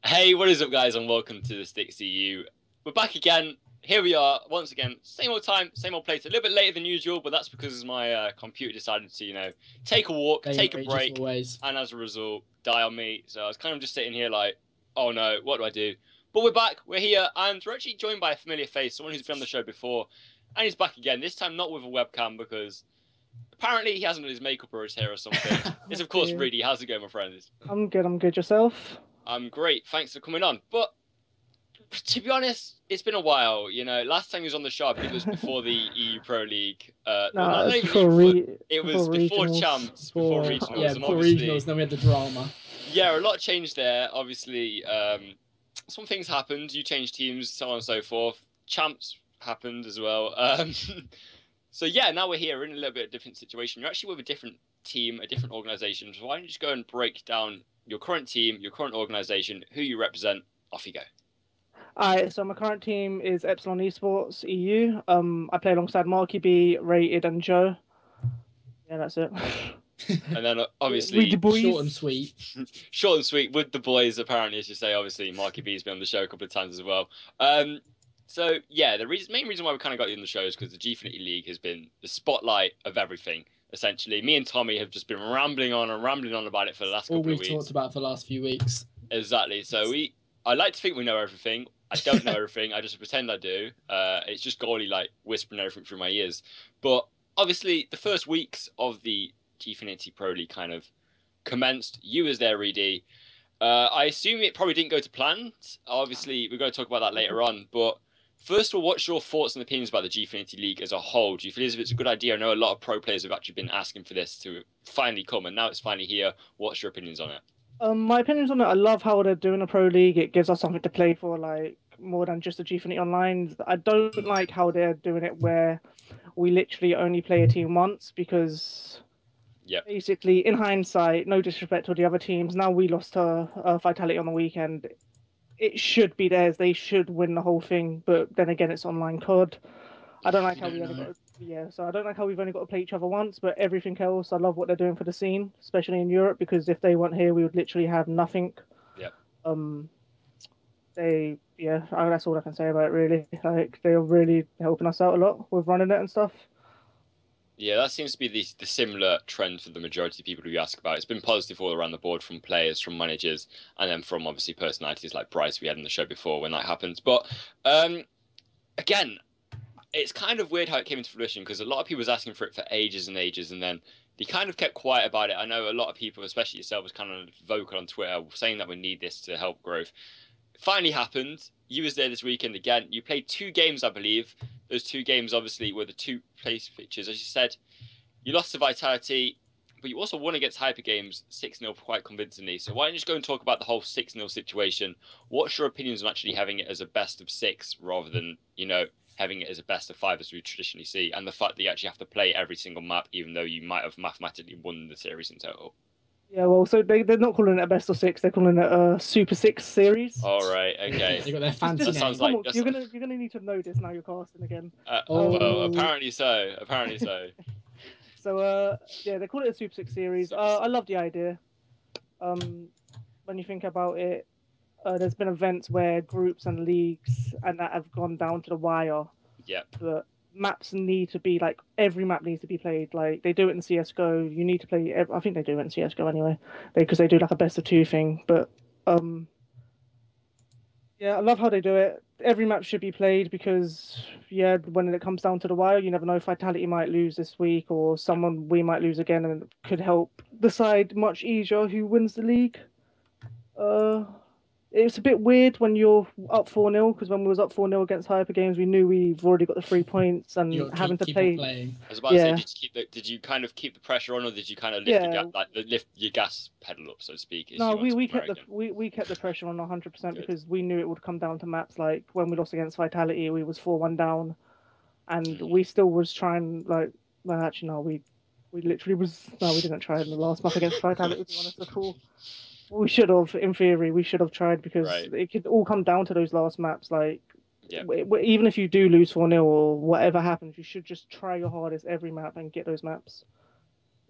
Hey, what is up, guys, and welcome to the STiKS EU. We're back again. Here we are, once again. Same old time, same old place. A little bit later than usual, but that's because my computer decided to, take a walk, take a break, always. and as a result, die on me. So I was kind of just sitting here like, oh no, what do I do? But we're back, we're here, and we're actually joined by a familiar face, someone who's been on the show before, and he's back again. This time, not with a webcam because apparently he hasn't done his makeup or his hair or something. It's of course Reedy. How's it going, my friends? I'm good. I'm good. Yourself? I'm great. Thanks for coming on. But to be honest, it's been a while. Last time he was on the show, I believe it was before the EU Pro League. No, not it's even it was before regionals. Champs, before regionals. Yeah, and before regionals, then we had the drama. Yeah, a lot changed there. Obviously, some things happened. You changed teams, so on and so forth. Champs happened as well. So yeah, now we're here. We're in a little bit of a different situation. You're actually with a different team, a different organization. So why don't you just go and break down your current team, your current organization, who you represent? Off you go. Alright, so my current team is Epsilon Esports EU. I play alongside Marky B, Rated, and Joe. Yeah, that's it. And then obviously With the boys. Short and sweet. Short and sweet with the boys. Apparently, as you say, obviously Marky B's been on the show a couple of times as well. So yeah, the main reason why we kind of got you on the show is because the Gfinity League has been the spotlight of everything. Essentially, me and Tommy have just been rambling on about it for the last couple of weeks. All we've talked about for the last few weeks. Exactly. So I like to think we know everything. I don't know everything. I just pretend I do. It's just Gordy like whispering everything through my ears. But obviously, the first weeks of the Gfinity Pro League kind of commenced. You was there, Reedy. I assume it probably didn't go to plan. Obviously, we're going to talk about that later on. But first of all, what's your thoughts and opinions about the Gfinity League as a whole? Do you feel as if it's a good idea? I know a lot of pro players have actually been asking for this to finally come, and now it's finally here. What's your opinions on it? My opinions on it, I love how they're doing a Pro League. It gives us something to play for, like, more than just the Gfinity Online. I don't like how they're doing it where we literally only play a team once because... Yep. Basically, in hindsight, no disrespect to the other teams, now we lost to Vitality on the weekend. It should be theirs. They should win the whole thing, but then again, it's online COD. I don't like how we only got so I don't like how we've only got to play each other once, but everything else, I love what they're doing for the scene, especially in Europe, because if they weren't here, we would literally have nothing. Yep. That's all I can say about it, really. Like, they're really helping us out a lot with running it and stuff. Yeah, that seems to be the similar trend for the majority of people who you ask about. It's been positive all around the board from players, from managers, and then from obviously personalities like Bryce we had on the show before when that happens. But again, it's kind of weird how it came into fruition because a lot of people was asking for it for ages and ages, and then they kind of kept quiet about it. I know a lot of people, especially yourself, was kind of vocal on Twitter saying that we need this to help growth. It finally happened. You was there this weekend again. You played 2 games, I believe. Those 2 games, obviously, were the 2 place fixtures. As you said, you lost to Vitality, but you also won against Hyper Games 6-0 quite convincingly. So why don't you just go and talk about the whole 6-0 situation? What's your opinions on actually having it as a best of 6 rather than, having it as a best of 5 as we traditionally see, and the fact that you actually have to play every single map, even though you might have mathematically won the series in total? Yeah, well, so they're not calling it a best of 6; they're calling it a Super 6 series. All right, okay. They got their fancy name. Sounds like you're gonna need to know this now. You're casting again. Well, apparently so. Apparently so. So yeah, they call it a Super 6 series. I love the idea. When you think about it, there's been events where groups and leagues and that have gone down to the wire. Yep. But maps need to be like every map needs to be played. Like they do it in CS:GO. You need to play. I think they do it in CS:GO anyway, because they do like a best of 2 thing. But yeah, I love how they do it. Every map should be played because when it comes down to the wire, you never know if Vitality might lose this week or we might lose again, and it could help decide much easier who wins the league. It's a bit weird when you're up 4-0, because when we was up 4-0 against Hyper Games, we knew we've already got the 3 points and having to play. Playing. I was about to say, did you kind of keep the pressure on, or did you kind of lift your gas pedal up, so to speak? No, we kept the pressure on 100% because we knew it would come down to maps. Like when we lost against Vitality, we was 4-1 down, and we still was trying. Actually, no, we literally was. No, we didn't try in the last map against Vitality. To be honest, at all. We should have, in theory, tried because it could all come down to those last maps. Like, even if you do lose 4-0 or whatever happens, you should just try your hardest every map and get those maps.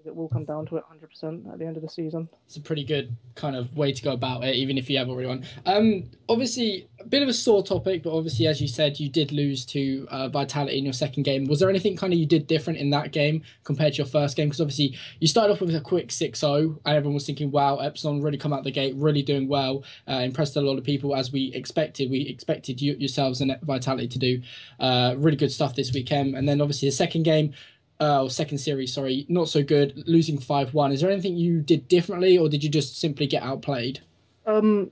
It will come down to it 100% at the end of the season. It's a pretty good kind of way to go about it, even if you have already won. Obviously, a bit of a sore topic, but obviously, as you said, you did lose to Vitality in your second game. Was there anything kind of you did different in that game compared to your first game? Because obviously, you started off with a quick 6-0, and everyone was thinking, wow, Epsilon really come out the gate, really doing well, impressed a lot of people as we expected. We expected yourselves and Vitality to do really good stuff this weekend. And then obviously, the second game, second series, sorry, not so good, losing 5-1. Is there anything you did differently, or did you just simply get outplayed?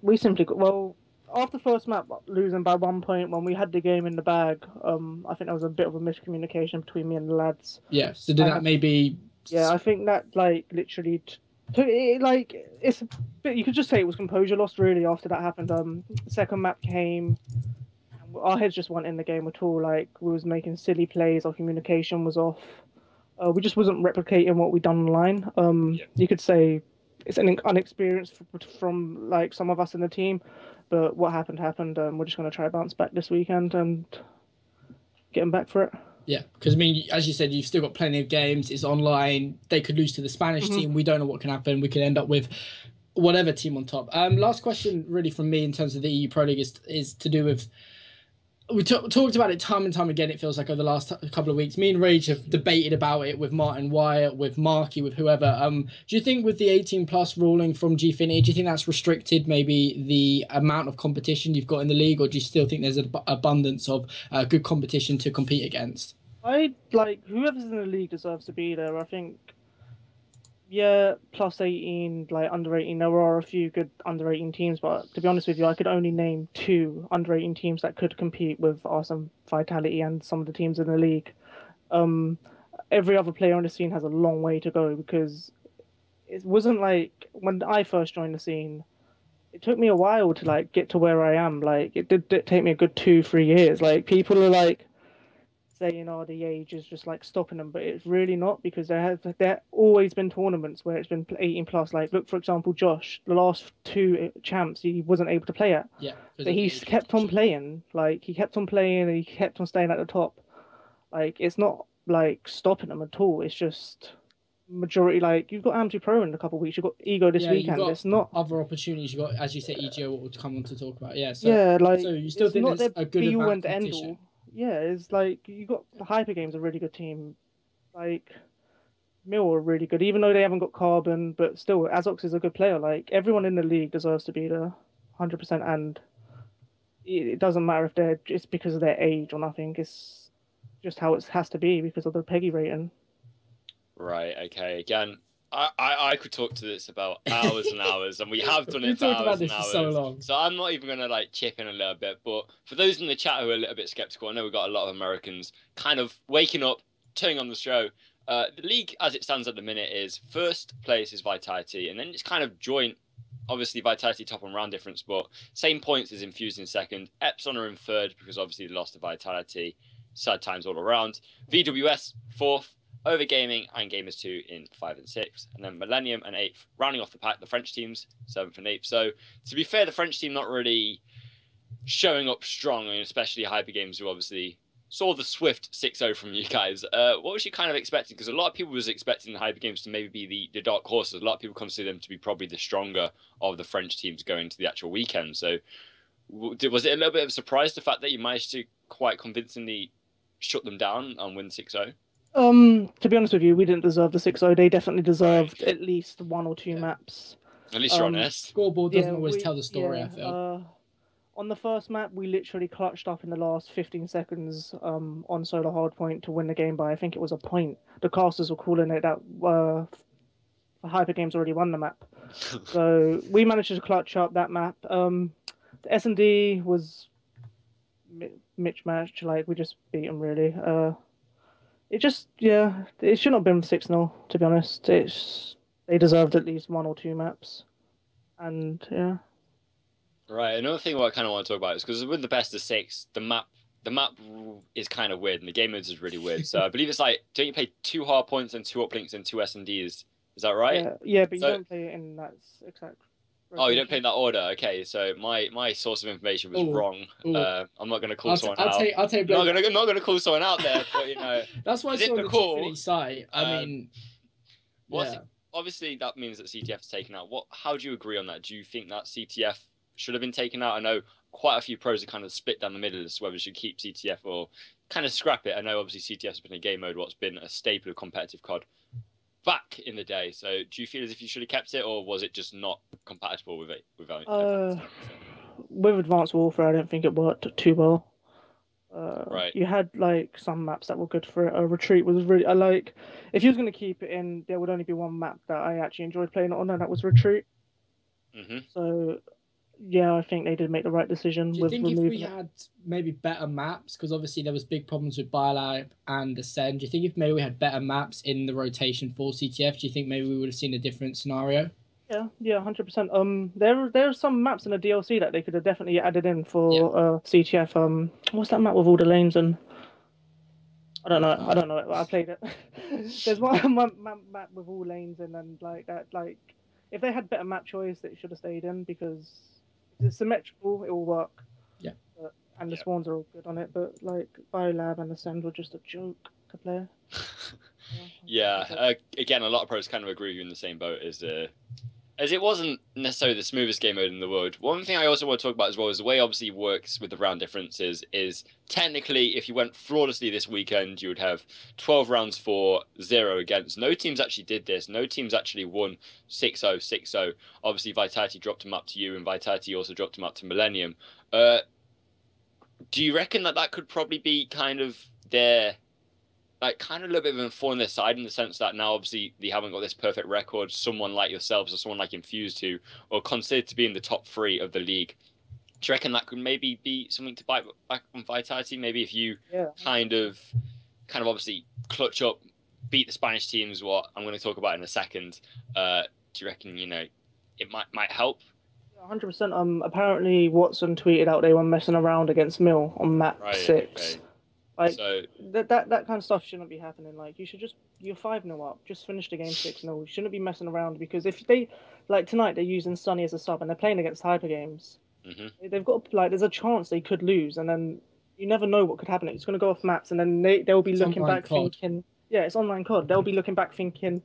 We simply got, well, after the first map, losing by 1 point when we had the game in the bag, I think there was a bit of a miscommunication between me and the lads. Yeah, so did that maybe... Yeah, I think that, like, literally... it's a bit, you could just say it was composure lost, really, after that happened. The second map came, our heads just weren't in the game at all. Like, we was making silly plays, our communication was off. We just wasn't replicating what we'd done online. You could say it's an inexperience from like some of us in the team, but what happened. We're just going to try to bounce back this weekend and get them back for it. Yeah, because I mean, as you said, you've still got plenty of games. It's online. They could lose to the Spanish team. We don't know what can happen. We could end up with whatever team on top. Last question, really, from me in terms of the EU Pro League is to do with. We talked about it time and time again, it feels like, over the last couple of weeks. Me and Rage have debated about it with Martin Wyatt, with Marky, with whoever. Do you think with the 18+ ruling from Gfinity, do you think that's restricted maybe the amount of competition you've got in the league, or do you still think there's an abundance of good competition to compete against? I like whoever's in the league deserves to be there. I think, yeah, plus 18, like under 18, there are a few good under 18 teams, but to be honest with you, I could only name 2 under 18 teams that could compete with us and Vitality and some of the teams in the league. Every other player on the scene has a long way to go, because it wasn't like when I first joined the scene, it took me a while to like get to where I am. Like it did take me a good 2-3 years. Like people are like saying, "Oh, the age is just like stopping them," but it's really not, because there always been tournaments where it's been 18+. Like look, for example, Josh, the last 2 champs he wasn't able to play at. Yeah, but he's kept on playing. Like he kept on playing and he kept on staying at the top. Like it's not like stopping them at all. It's just majority. Like you've got Amty Pro in a couple of weeks. You've got Ego this weekend. You've got it's not other opportunities. You've got, as you say, EGO, what we'll come on to talk about. Yeah, so yeah, like so you still think there's a good amount of competition? Yeah, it's like you got the Hyper Games, a really good team. Like Mill are really good, even though they haven't got Carbon, but still, Azox is a good player. Like everyone in the league deserves to be there, 100%. And it doesn't matter if they're just because of their age or nothing. It's just how it has to be because of the Peggy rating. Right. Okay. Again, I could talk to this about hours and hours, and we have done it for talked hours about this and hours. For so long. So I'm not even going to like chip in a little bit. But for those in the chat who are a little bit skeptical, I know we've got a lot of Americans kind of waking up, turning on the show. The league, as it stands at the minute, is first place is Vitality, and then it's kind of joint. Obviously, Vitality top on round difference, but same points as Infused in second. Epsilon are in third because obviously they lost to Vitality. Sad times all around. VWS fourth. Overgaming and Gamers 2 in 5 and 6, and then Millennium and 8th, rounding off the pack, the French teams 7th and 8th. So to be fair, the French team not really showing up strong, and especially Hyper Games, who obviously saw the swift 6-0 from you guys. What was you kind of expecting? Because a lot of people was expecting the Hyper Games to maybe be the dark horses. A lot of people consider them to be probably the stronger of the French teams going to the actual weekend. So was it a little bit of a surprise, the fact that you managed to quite convincingly shut them down and win 6-0? To be honest with you, we didn't deserve the 6-0. They definitely deserved at least 1 or 2 maps. At least you're honest. Scoreboard doesn't always tell the story, I feel. On the first map, we literally clutched up in the last 15 seconds on solo hardpoint to win the game by, I think it was a point. The casters were calling it that Hyper Games already won the map. So we managed to clutch up that map. The S&D was mismatched. Like, we just beat them, really. It should not have been 6-0, to be honest. They deserved at least 1 or 2 maps. And, yeah. Right, another thing what I kind of want to talk about is because with the best of 6, the map is kind of weird, and the game modes is really weird. So I believe it's like, don't you play 2 hard points and 2 uplinks and 2 S&Ds? Is that right? Yeah, but you don't play it in that exact... Oh, you don't play in that order? Okay, so my source of information was wrong. I'm not going to call someone out. I'll take blame. I'm not going to call someone out there, but, you know... That's why I saw on the Gfinity site. I mean... What's Yeah. obviously that means that CTF is taken out. How do you agree on that? Do you think that CTF should have been taken out? I know quite a few pros are kind of split down the middle as to whether we should keep CTF or kind of scrap it. I know obviously CTF has been a game mode what's been a staple of competitive COD back in the day. So do you feel as if you should have kept it, or was it just not compatible with it? With Advanced Warfare, I don't think it worked too well. Right. You had like some maps that were good for it. Retreat was really I like. If you was gonna keep it in, there would only be one map that I actually enjoyed playing it on, and that was Retreat. So yeah, I think they did make the right decision Do you with think if we removing it. had maybe better maps, because obviously there was big problems with Biolab and Ascend, do you think if maybe we had better maps in the rotation for CTF, do you think maybe we would have seen a different scenario? Yeah, 100%. There are some maps in the DLC that they could have definitely added in for CTF. What's that map with all the lanes and I don't know it. I played it. There's one map with all lanes and then like that. Like, if they had better map choice, it should have stayed in because it's symmetrical. It will work. Yeah. And the spawns are all good on it, but like Biolab and Ascend were just a joke to play. Yeah. Again, a lot of pros kind of agree with you in the same boat as it wasn't necessarily the smoothest game mode in the world. One thing I also want to talk about as well is the way obviously it works with the round differences is technically if you went flawlessly this weekend, you would have 12 rounds for 0 against. No teams actually did this. No teams actually won 6-0, 6-0. Obviously, Vitality dropped them up to you, and Vitality also dropped them up to Millennium. Do you reckon that could probably be kind of their kind of a little bit of a thorn in their side in the sense that now obviously they haven't got this perfect record. Someone like yourselves or someone like Infused who are considered to be in the top 3 of the league. Do you reckon that could maybe be something to bite back on Vitality? Maybe if you kind of obviously clutch up, beat the Spanish teams, what I'm going to talk about in a second. Do you reckon it might help? 100%. Apparently Watson tweeted out they were messing around against Mill on map 6. Okay. Like So, that kind of stuff shouldn't be happening. Like you're 5-0 up, just finish the game 6-0. You shouldn't be messing around because if they like tonight they're using Sunny as a sub and they're playing against Hyper Games. They've got there's a chance they could lose and then you never know what could happen. It's going to go off maps and then they'll be looking back thinking, yeah, it's online COD. They'll be looking back thinking,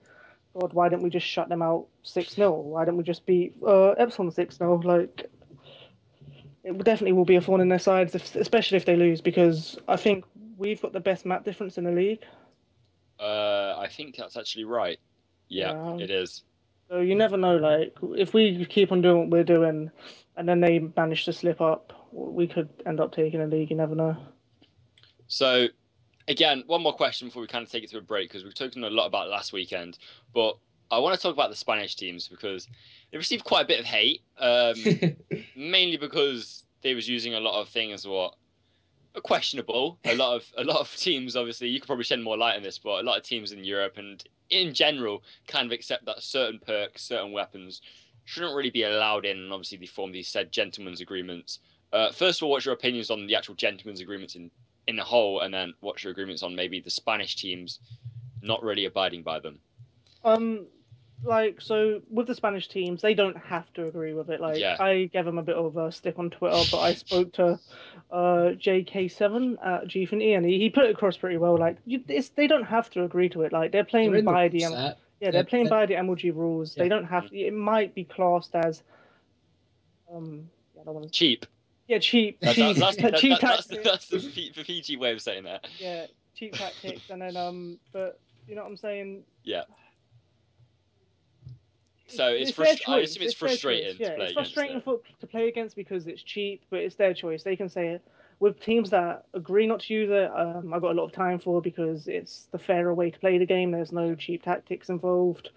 God, why didn't we just shut them out 6-0? Why didn't we just beat Epsilon 6-0? Like it definitely will be a thorn in their sides, especially if they lose because I think we've got the best map difference in the league. I think that's actually right. Yeah, it is. So you never know. Like if we keep on doing what we're doing, and then they manage to slip up, we could end up taking a league. You never know. So, again, one more question before we kind of take it to a break because we've talked a lot about last weekend, but I want to talk about the Spanish teams because they received quite a bit of hate, mainly because they was using a lot of things what are questionable. A lot of teams, obviously, you could probably shed more light on this, but a lot of teams in Europe and in general kind of accept that certain perks, certain weapons shouldn't really be allowed in, and obviously they form these said gentlemen's agreements. First of all, what's your opinions on the actual gentlemen's agreements in the whole, and then what's your agreements on maybe the Spanish teams not really abiding by them? So with the Spanish teams, they don't have to agree with it. I gave them a bit of a stick on Twitter, but I spoke to JK7 at Gfinity, and he put it across pretty well. Like they don't have to agree to it. Like they're playing by the they're playing by the MLG rules. Yeah. They don't have. It might be classed as cheap. Yeah, cheap. That's tactics. That's the PG way of saying that. Yeah, cheap tactics, and then but you know what I'm saying? Yeah. So I assume it's frustrating to play it's frustrating to play against because it's cheap, but it's their choice. They can say it. With teams that agree not to use it, I've got a lot of time for because it's the fairer way to play the game. There's no cheap tactics involved.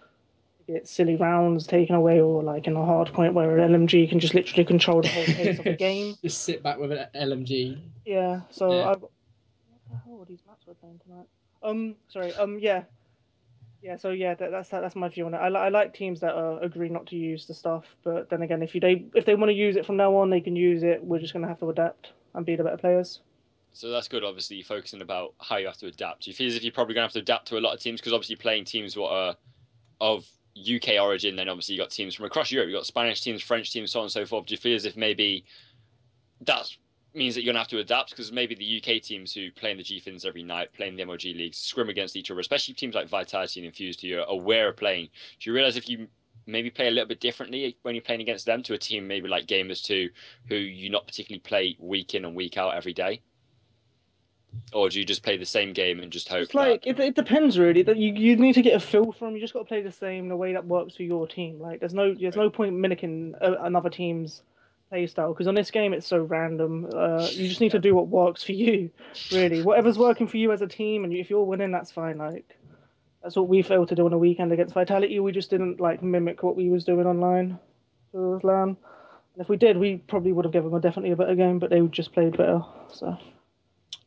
You get silly rounds taken away, or like in a hard point where an LMG can just literally control the whole pace of the game. Just sit back with an LMG. Yeah. So what the hell are these maps we're playing tonight? Sorry. Yeah. Yeah, so that's my view on it. I like teams that agree not to use the stuff, but then again, if they want to use it from now on, they can use it. We're just gonna have to adapt and be the better players. So that's good. Obviously, you're focusing about how you have to adapt. Do you feel as if you're probably gonna have to adapt to a lot of teams because obviously playing teams what are of UK origin, then obviously you got teams from across Europe. You got Spanish teams, French teams, so on and so forth. Do you feel as if maybe that's means that you're gonna have to adapt because maybe the UK teams who play in the Gfins every night, play in the MLG leagues, scrim against each other, especially teams like Vitality and Infused who are aware of playing. Do you realize if you maybe play a little bit differently when you're playing against them to a team maybe like Gamers 2 who you not particularly play week in and week out every day? Or do you just play the same game and just hope It's like that... it depends really. That you need to get a feel from. You just got to play the same the way that works for your team. Like there's no point mimicking another team's play style because on this game it's so random. You just need to do what works for you, really. Whatever's working for you as a team, and if you're winning, that's fine. Like that's what we failed to do on the weekend against Vitality. We just didn't like mimic what we was doing online for LAN. And if we did, we probably would have given them definitely a better game, but they just played better. So.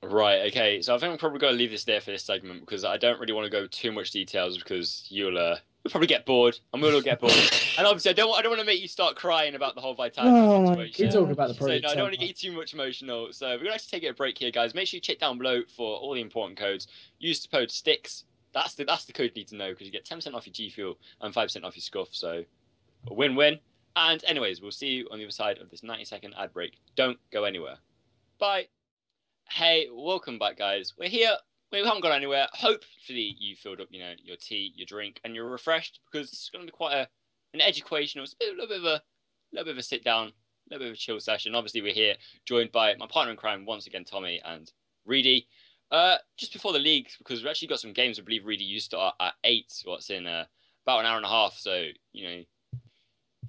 Right, okay. So I think I'm probably going to leave this there for this segment because I don't really want to go too much details because you'll probably get bored and we'll all get bored. And obviously I don't want to make you start crying about the whole Vitality situation. We talk about the project. So no, I don't want to get you too much emotional. So we're going to actually take a break here, guys. Make sure you check down below for all the important codes. Use the code STiKS. That's the code you need to know because you get 10% off your G Fuel and 5% off your scuff. So a win-win. And anyways, we'll see you on the other side of this 90-second ad break. Don't go anywhere. Bye. Hey, welcome back, guys. We're here. We haven't gone anywhere. Hopefully, you filled up, your tea, your drink, and you're refreshed because this is going to be quite an educational, a little bit of a sit down, a little bit of a chill session. Obviously, we're here joined by my partner in crime once again, Tommy and Reedy. Just before the league, because we've actually got some games. I believe Reedy used to start at 8. What's in about an hour and a half. So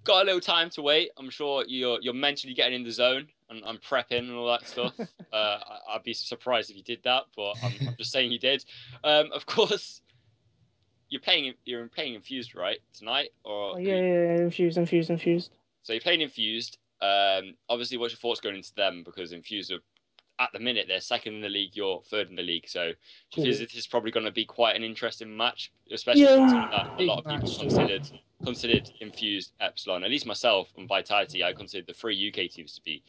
got a little time to wait. I'm sure you're mentally getting in the zone and prepping and all that stuff. I'd be surprised if you did that, but I'm just saying you did. Of course, you're playing Infused, right, tonight? Or Yeah, Infused. So you're playing Infused. Obviously, what's your thoughts going into them? Because Infused are, at the minute, they're second in the league, you're third in the league. So do you feel this is probably going to be quite an interesting match, especially considering that a lot of people considered Infused, Epsilon, at least myself and Vitality, I considered the 3 UK teams to be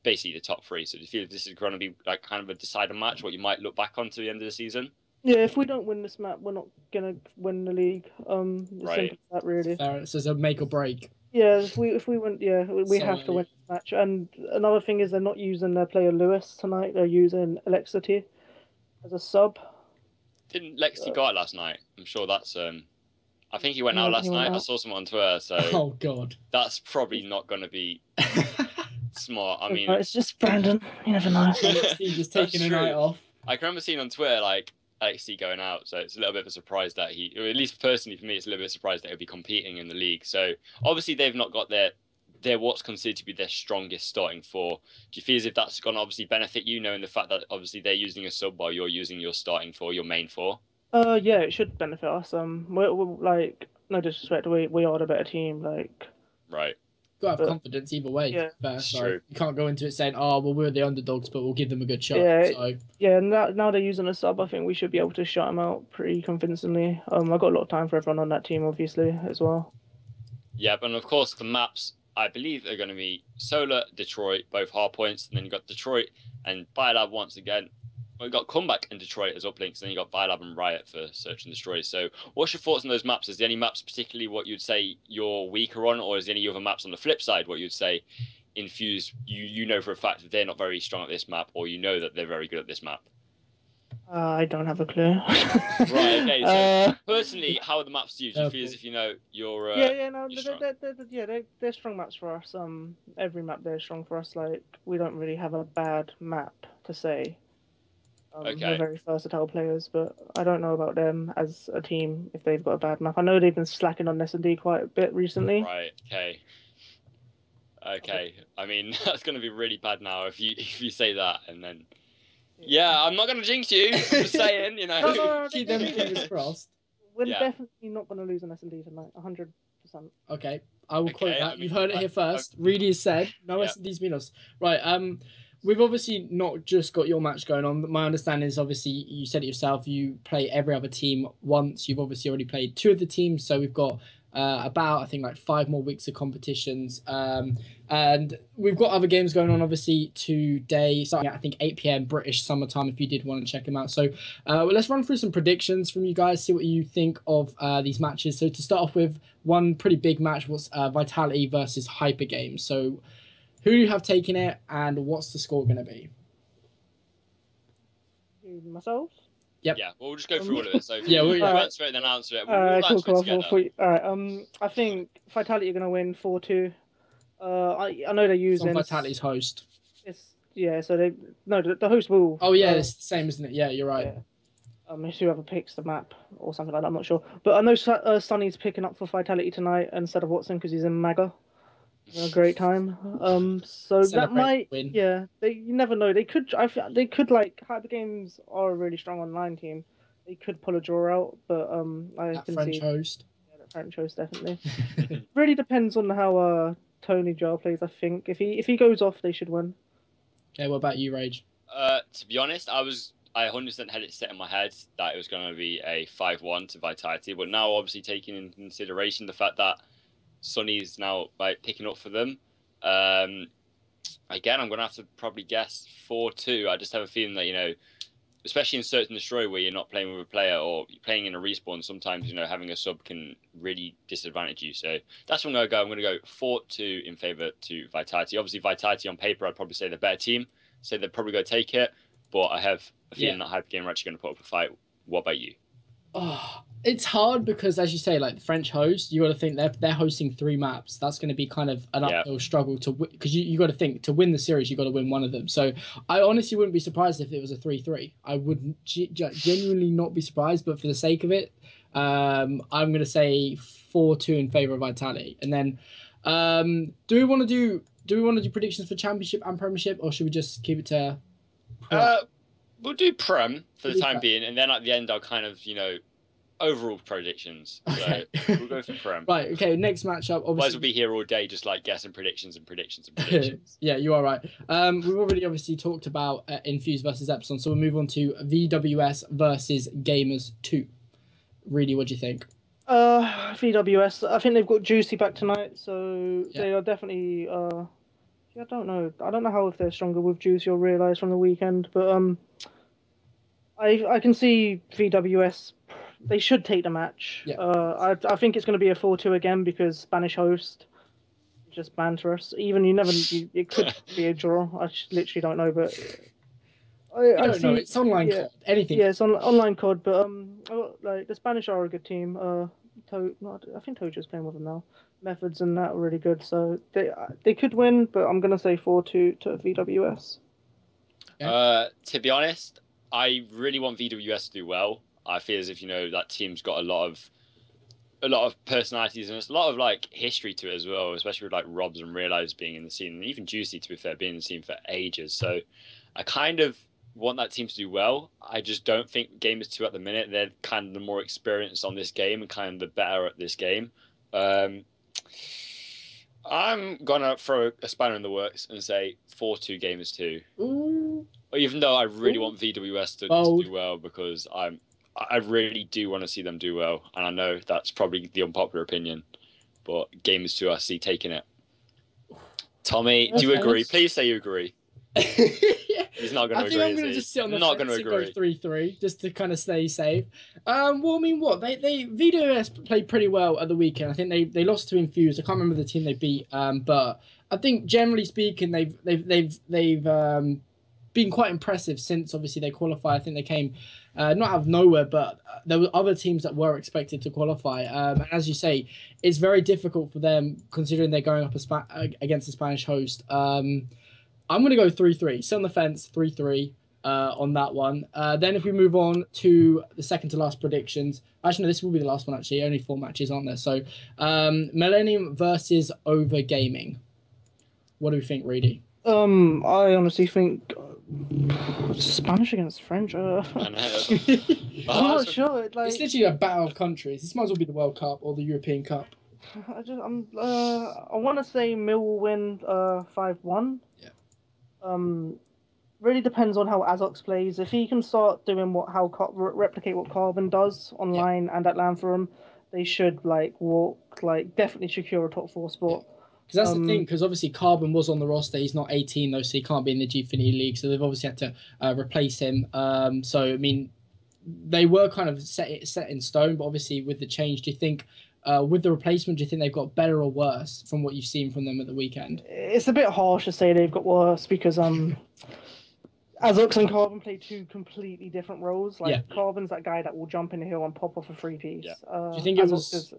basically the top 3. So do you feel this is going to be like kind of a decider match, what you might look back on to the end of the season? Yeah, if we don't win this map, we're not gonna win the league. It's Right. simple as that, really. So it's a make or break. Yeah, if we win, yeah, we have to win this match. And another thing is they're not using their player Lewis tonight. They're using Alexity as a sub. Didn't Lexi go out last night? I'm sure that's I think he went out last night. I saw someone on Twitter, so oh god, that's probably not going to be smart. I mean, it's just Brandon. You never know. He's just taking a night off. I can remember seeing on Twitter like Alexi going out, so it's a little bit of a surprise that or at least personally for me, it's a little bit of a surprise that he'll be competing in the league. So obviously they've not got their what's considered to be their strongest starting 4. Do you feel as if that's going to obviously benefit you, knowing the fact that obviously they're using a sub while you're using your starting 4, your main 4? Yeah, it should benefit us. We're like, no disrespect, we are the better team. Like, right. Got to have confidence either way. Yeah, true. You can't go into it saying, "Oh, well, we're the underdogs, but we'll give them a good shot." Yeah, yeah. Now they're using a sub. I think we should be able to shut them out pretty convincingly. I got a lot of time for everyone on that team, obviously, as well. Yeah, and of course the maps I believe are going to be Solar, Detroit, both hard points, and then you got Detroit and Biolab once again. We've got Comeback and Detroit as uplinks, and then you got Biolab and Riot for Search and Destroy. So what's your thoughts on those maps? Is there any maps particularly what you'd say you're weaker on, or is there any other maps on the flip side what you'd say Infused, you know for a fact that they're not very strong at this map, or you know that they're very good at this map? I don't have a clue. Right, okay, so personally, how are the maps to you? Do you feel as if you know you're they're strong maps for us. Every map they're strong for us. Like, we don't really have a bad map to say. They're very versatile players, but I don't know about them as a team if they've got a bad map. I know they've been slacking on S&D quite a bit recently. Right, okay. I mean, that's going to be really bad now if you say that, and then... Yeah, I'm not going to jinx you. I'm just saying, No, keep them fingers crossed. We're definitely not going to lose an S&D tonight, 100%. Okay, I will quote that. You've heard it here first. Reedy has said, no S&Ds mean us. Right, we've obviously not just got your match going on. My understanding is obviously, you said it yourself, you play every other team once. You've obviously already played 2 of the teams, so we've got about, I think, like 5 more weeks of competitions. And we've got other games going on, obviously, today, starting at, I think, 8 p.m. British summertime, if you did want to check them out. So let's run through some predictions from you guys, see what you think of these matches. So to start off with, one pretty big match was Vitality versus Hyper Games. So Who do you have taking it, and what's the score going to be? Myself. Yep. Yeah, well, we'll just go through all of it. So Yeah, you right. answer it, then answer it. We'll Cool, answer it together. All right. I think Vitality are gonna win 4-2. I know they're using Vitality's host. Yeah. So the host will. Oh yeah, it's the same, isn't it? Yeah, you're right. Yeah. It's whoever picks the map or something like that. I'm not sure, but I know Sonny's picking up for Vitality tonight instead of Watson because he's in MAGA. A great time. So that might win. Yeah. You never know. They could. They could like Hyper Games are a really strong online team. They could pull a draw out, but I That can French see host. Yeah, that French host definitely. Really depends on how Tony Jar plays. I think if he goes off, they should win. Okay, what about you, Rage? To be honest, I 100% had it set in my head that it was going to be a 5-1 to Vitality, but now obviously taking into consideration the fact that Sonny's now like picking up for them, again I'm going to have to probably guess 4-2. I just have a feeling that especially in Search and Destroy where you're not playing with a player or you're playing in a respawn, sometimes having a sub can really disadvantage you. So that's what I'm going to go. I'm going to go 4-2 in favour to Vitality. Obviously, Vitality on paper, I'd probably say the better team, so they're probably going to take it. But I have a feeling that Hypergame are actually going to put up a fight. What about you? Oh, it's hard because, as you say, like the French host, you got to think they're hosting 3 maps. That's going to be kind of an uphill struggle to because you got to think to win the series, you got to win one of them. So I honestly wouldn't be surprised if it was a 3-3. I would genuinely not be surprised. But for the sake of it, I'm going to say 4-2 in favor of Vitality. And then, do we want to do predictions for Championship and Premiership, or should we just keep it to? We'll do Prem for the time being, and then at the end I'll kind of, overall predictions. Okay. So we'll go for Prem. Right, okay, next matchup. Otherwise we'll be here all day just like guessing predictions and predictions and predictions. Yeah, you are right. We've already obviously talked about Infuse versus Epsilon, so we'll move on to VWS versus Gamers 2. Reedy, what do you think? VWS. I think they've got Juicy back tonight, so they are definitely I don't know. I don't know how if they're stronger with Juicy or Realize from the weekend, but I can see VWS. They should take the match. Yeah. I think it's going to be a 4-2 again because Spanish host just banter us. It could be a draw. I literally don't know, but I don't know. It's online COD. Anything. Yeah, it's online COD, but like the Spanish are a good team. I think Tojo's playing with them now. Methods and that are really good, so they could win, but I'm gonna say 4-2 to VWS. To be honest, I really want VWS to do well. I feel as if that team's got a lot of personalities and there's a lot of like history to it as well, especially with like Robs and Realize being in the scene, and even Juicy, to be fair, being in the scene for ages. So I kind of want that team to do well. I just don't think Gamers 2 at the minute, they're kind of the more experienced on this game and kind of the better at this game. I'm gonna throw a spanner in the works and say 4-2 Gamers 2. Ooh. Even though I really want VWS to do well, because I really do want to see them do well, and I know that's probably the unpopular opinion, but Gamers 2 I see taking it. Tommy, do you agree? Please say you agree. He's not going to agree. I think I'm going to just sit on the fence and go 3-3 just to kind of stay safe. Well, I mean, what they VWS played pretty well at the weekend. I think they lost to Infuse. I can't remember the team they beat, but I think generally speaking, they've been quite impressive since obviously they qualified. I think they came not out of nowhere, but there were other teams that were expected to qualify. And as you say, it's very difficult for them considering they're going up against a Spanish host. I'm going to go 3-3. Sit on the fence, 3-3 on that one. Then if we move on to the second to last predictions. Actually, no, this will be the last one, actually. Only 4 matches, aren't there? So, Millennium versus Over Gaming. What do we think, Reedy? I honestly think Spanish against French. I know. I'm not sure. It's literally a battle of countries. This might as well be the World Cup or the European Cup. I want to say Mill will win 5-1. Yeah. Really depends on how Azox plays. If he can start doing replicate what Carbon does online and at Lanthorm, they should definitely secure a top 4 spot. Because that's the thing, because obviously Carbon was on the roster. He's not 18 though, so he can't be in the Gfinity League. So they've obviously had to replace him. So I mean, they were kind of set in stone, but obviously with the change, do you think With the replacement, do you think they've got better or worse from what you've seen from them at the weekend? It's a bit harsh to say they've got worse because Azux and Carbon play two completely different roles. Like Carbon's that guy that will jump in the hill and pop off a free piece. Yeah. Do you think it was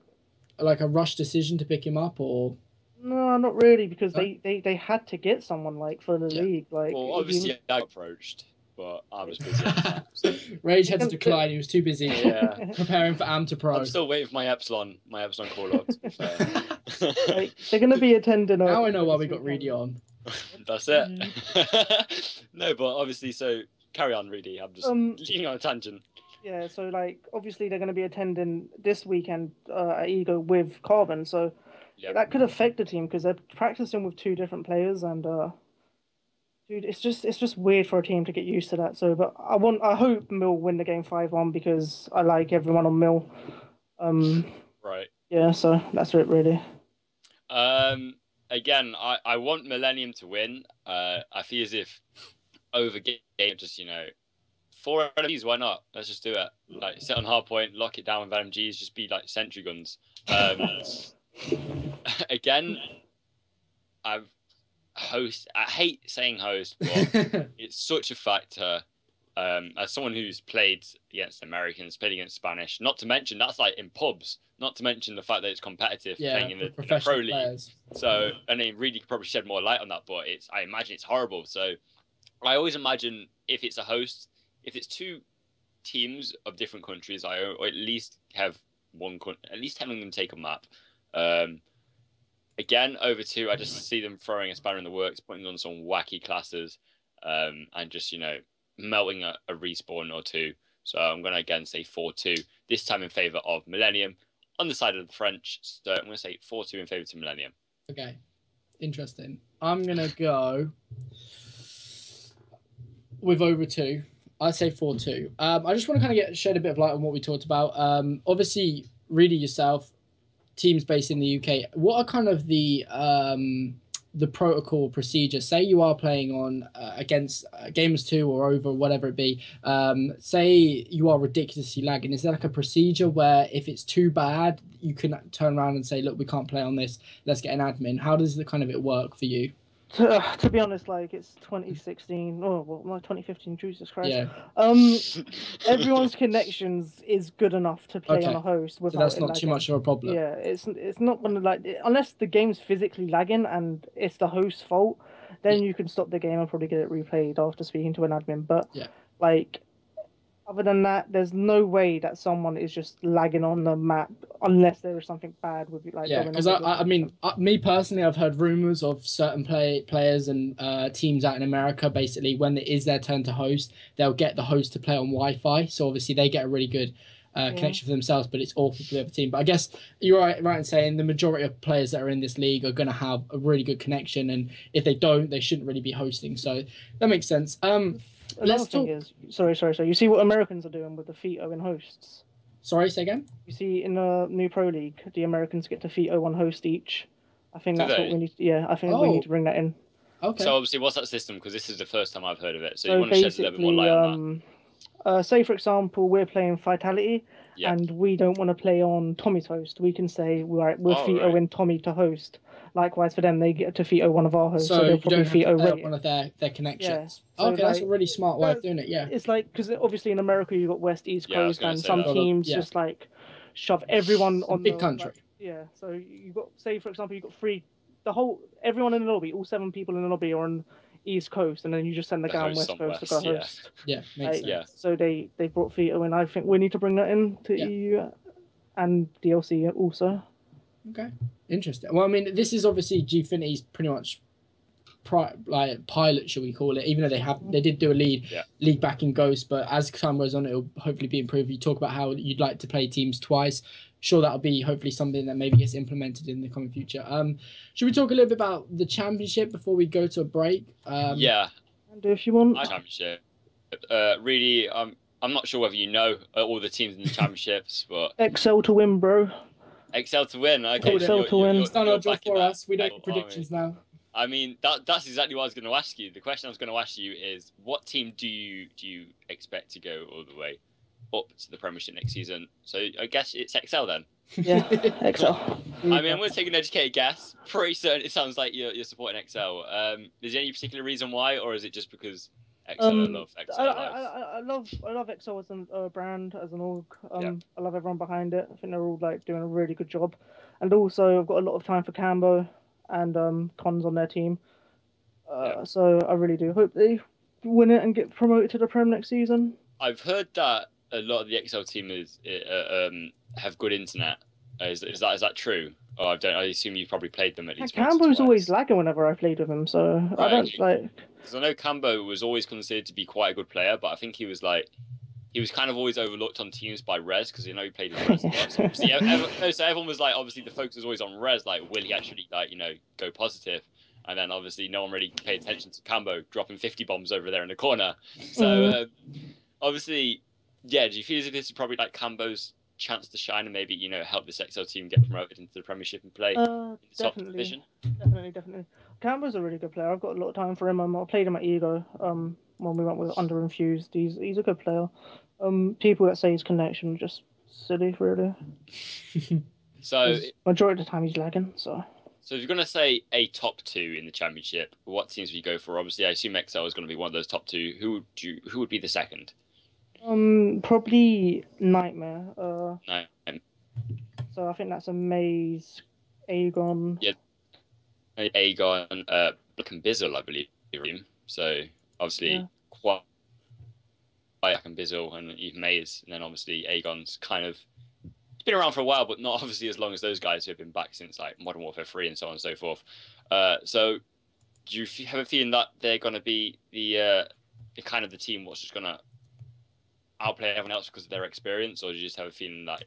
like a rush decision to pick him up, or? No, not really, because they had to get someone like for the league. Like, well, obviously I approached, but I was busy at the time. So. Rage had to decline. He was too busy preparing for Am to Pro. I'm still waiting for my Epsilon call up. Like, they're going to be attending. Now I know why we got Reedy on. That's it. No, but obviously, so carry on, Reedy. I'm just leading on a tangent. Yeah, so like obviously they're going to be attending this weekend at Ego with Carbon, so that could affect the team because they're practicing with two different players, and dude, it's just weird for a team to get used to that. So, but I hope Mill win the game 5-1 because I like everyone on Mill. Right. Yeah, so that's it really. Again, I want Millennium to win. I feel as if over game, just 4 LMGs, why not? Let's just do it. Like, sit on hard point, lock it down with LMGs, just be like sentry guns. Again, I hate saying host, but it's such a factor. As someone who's played against Americans, played against Spanish, not to mention that's like in pubs, not to mention the fact that it's competitive, playing in the pro league. Players. So, I mean, really could probably shed more light on that, but I imagine it's horrible. So, I always imagine if it's a host, if it's two teams of different countries, I at least have at least having them take a map. Again, over two, I just see them throwing a spanner in the works, putting on some wacky classes, and just melting a respawn or two. So I'm going to again say 4-2, this time in favour of Millennium on the side of the French. So I'm going to say 4-2 in favour to Millennium. Okay, interesting. I'm going to go with over 2. I'd say 4-2. I just want to kind of shed a bit of light on what we talked about. Obviously, Reedy yourself, teams based in the UK. What are kind of the protocol procedure? Say you are playing on against Gamers 2 or over, whatever it be. Say you are ridiculously lagging. Is there like a procedure where if it's too bad, you can turn around and say, look, we can't play on this. Let's get an admin. How does the kind of it work for you? To be honest, like it's 2016. Oh, well, my 2015. Jesus Christ. Yeah. Everyone's connections is good enough to play on a host without. So that's not too much of a problem. Yeah, it's not gonna unless the game's physically lagging and it's the host's fault, then you can stop the game and probably get it replayed after speaking to an admin. But like, other than that, there's no way that someone is just lagging on the map unless there is something bad with like. Yeah, because I mean, me personally, I've heard rumors of certain players and teams out in America. Basically, when it is their turn to host, they'll get the host to play on Wi-Fi. So obviously, they get a really good connection for themselves, but it's awful for the other team. But I guess you're right in saying the majority of players that are in this league are going to have a really good connection, and if they don't, they shouldn't really be hosting. So that makes sense. Another thing is, sorry. You see what Americans are doing with the Fito in hosts? Sorry, say again? You see in the new Pro League, the Americans get to Fito one host each. I think that's what we need. I think we need to bring that in. Okay. So obviously, what's that system? Because this is the first time I've heard of it. So you want to shed a little bit more light on that? Say, for example, we're playing Vitality, and we don't want to play on Tommy's host. We can say, we'll Fito in Tommy to host. Likewise for them, they get to Fito one of our hosts, so they'll probably Fito one of their connections. Yeah. So that's a really smart way of doing it. Yeah, it's like because obviously in America you've got West, East Coast, and some teams just like shove everyone on big country. So you've got, say for example, you've got everyone in the lobby, all 7 people in the lobby are on East Coast, and then you just send the guy on West Coast to go host. Yeah, makes sense. Yeah. So they brought Fito in. I think we need to bring that in to EU and DLC also. Okay, interesting. Well, I mean, this is obviously Gfinity's pretty much pilot, shall we call it? Even though they did do a league back in Ghost, but as time goes on, it'll hopefully be improved. You talk about how you'd like to play teams twice. Sure, that'll be hopefully something that maybe gets implemented in the coming future. Should we talk a little bit about the championship before we go to a break? And if you want, championship. Really, I'm not sure whether you know all the teams in the championships, but Excel to win, bro. Excel to win. Okay, Excel to win. It's done our job for us. We don't do predictions now. I mean, that's exactly what I was going to ask you. The question I was going to ask you is, what team do you expect to go all the way up to the Premiership next season? So I guess it's Excel then. Yeah, Excel. I mean, I'm going to take an educated guess. Pretty certain it sounds like you're supporting Excel. Is there any particular reason why, or is it just because Excel? I love I, Excel I, Live. I love Excel as a brand, as an org. Yeah, I love everyone behind it. I think they're all like doing a really good job. And also, I've got a lot of time for Cambo and Cons on their team. yeah. So I really do hope they win it and get promoted to the Prem next season. I've heard that a lot of the Excel team have good internet. Is that true? Oh, I don't. I assume you've probably played them at And least once or Cambo's always twice. lagging whenever I played with him, so I Right. don't like. Because I know Cambo was always considered to be quite a good player, but I think he was kind of always overlooked on teams by Rez because he played with Rez a lot. So, so everyone was like, obviously the focus was always on Rez, like will he actually go positive? And then obviously no one really paid attention to Cambo dropping 50 bombs over there in the corner. So obviously, yeah. Do you feel as if this is probably like Cambo's chance to shine and maybe help this XL team get promoted into the Premiership and play in the top division? Definitely. Cambo's a really good player. I've got a lot of time for him. I played him at Ego. When we went with Under Infused, he's a good player. People that say his connection just silly, really. So Majority of the time he's lagging. So if you're gonna say a top two in the championship, what teams would you go for? Obviously, I assume XL is going to be one of those top two. Who would be the second? probably Nightmare. No, So I think that's a Maze, Aegon. yeah, Aegon, Black and Bizzle, I believe. So obviously, quite Black and Bizzle, and even Maze, and then obviously Aegon's kind of been around for a while, but not obviously as long as those guys who have been back since like Modern Warfare 3 and so on and so forth. So do you have a feeling that they're going to be the kind of the team what's just going to outplay everyone else because of their experience, or do you just have a feeling that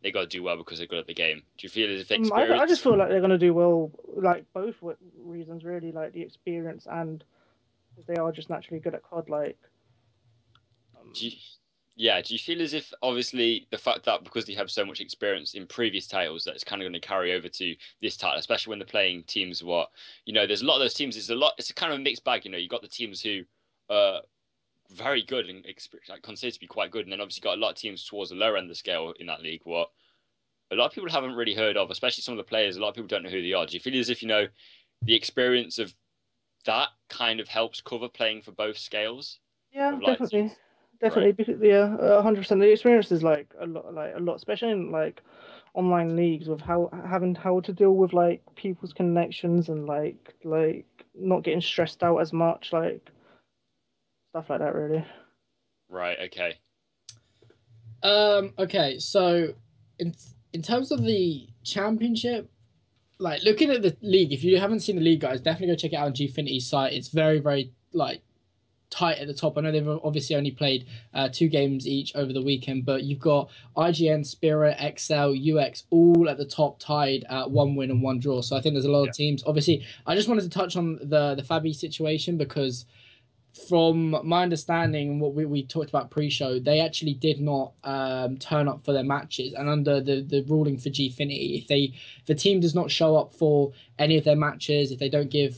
they got to do well because they're good at the game? Do you feel as if experience? I just feel like they're going to do well, like both reasons really, like the experience and they are just naturally good at COD. Like, do you feel as if obviously the fact that because they have so much experience in previous titles that it's kind of going to carry over to this title, especially when they're playing teams there's a lot of those teams. It's a kind of a mixed bag. You got the teams who are very good and considered to be quite good, and then obviously got a lot of teams towards the lower end of the scale in that league. What a lot of people haven't really heard of, especially some of the players. A lot of people don't know who they are. Do you feel as if the experience of that kind of helps cover playing for both scales? Yeah, definitely. Definitely, right. Because, yeah, 100%. The experience is like a lot, especially in like online leagues with having to deal with like people's connections and like not getting stressed out as much, like stuff like that, really. Right. Okay. Okay. So, in terms of the championship, like looking at the league, if you haven't seen the league, guys, definitely go check it out on Gfinity's site. It's very, very like tight at the top. I know they've obviously only played 2 games each over the weekend, but you've got IGN, Spirit, XL, UX all at the top, tied at 1 win and 1 draw. So I think there's a lot of teams. Obviously, I just wanted to touch on the Fabi situation because from my understanding, what we talked about pre-show, they actually did not turn up for their matches, and under the ruling for Gfinity, if the team does not show up for any of their matches, if they don't give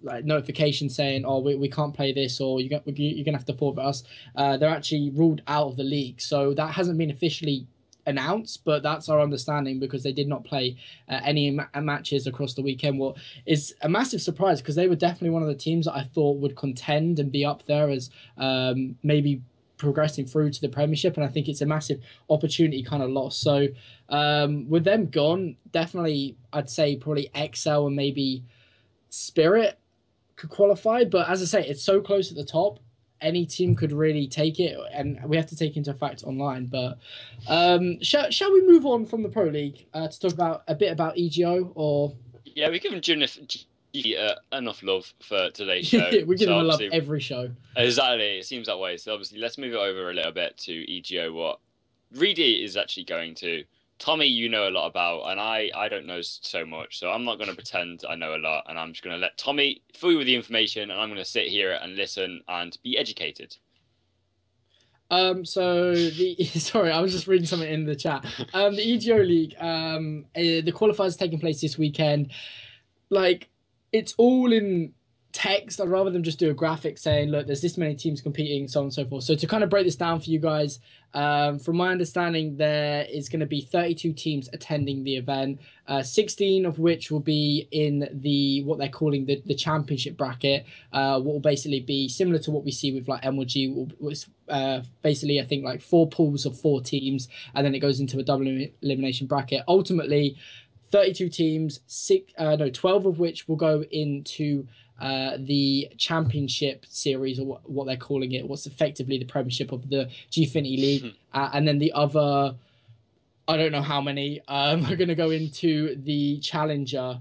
like notification saying, "Oh, we can't play this," or you're gonna have to forfeit us, they're actually ruled out of the league. So that hasn't been officially announced, but that's our understanding because they did not play any matches across the weekend. What is a massive surprise because they were definitely one of the teams that I thought would contend and be up there as maybe progressing through to the Premiership, and I think it's a massive opportunity kind of lost. So with them gone, definitely I'd say probably XL and maybe Spirit could qualify, but as I say, it's so close at the top. Any team could really take it, and we have to take into fact online. But shall we move on from the Pro League to talk about a bit about EGO? Or yeah, we've given enough love for today's show. We give them a love every show. Exactly, it seems that way. So obviously, let's move it over a little bit to EGO. What Reedy is actually going to. Tommy, you know a lot about, and I don't know so much, so I'm not going to pretend I know a lot, and I'm just going to let Tommy fill you with the information, and I'm going to sit here and listen and be educated. Sorry, I was just reading something in the chat. The EGO League, the qualifiers taking place this weekend. Like, it's all in text. I'd rather them just do a graphic saying, look, there's this many teams competing, so on and so forth. So to kind of break this down for you guys, from my understanding, there is going to be 32 teams attending the event, 16 of which will be in what they're calling the championship bracket, what will basically be similar to what we see with like MLG. Basically, I think like 4 pools of 4 teams, and then it goes into a double elimination bracket. Ultimately, 32 teams, 12 of which will go into the championship series, or what they're calling it, what's effectively the premiership of the Gfinity League. And then the other, I don't know how many, are going to go into the Challenger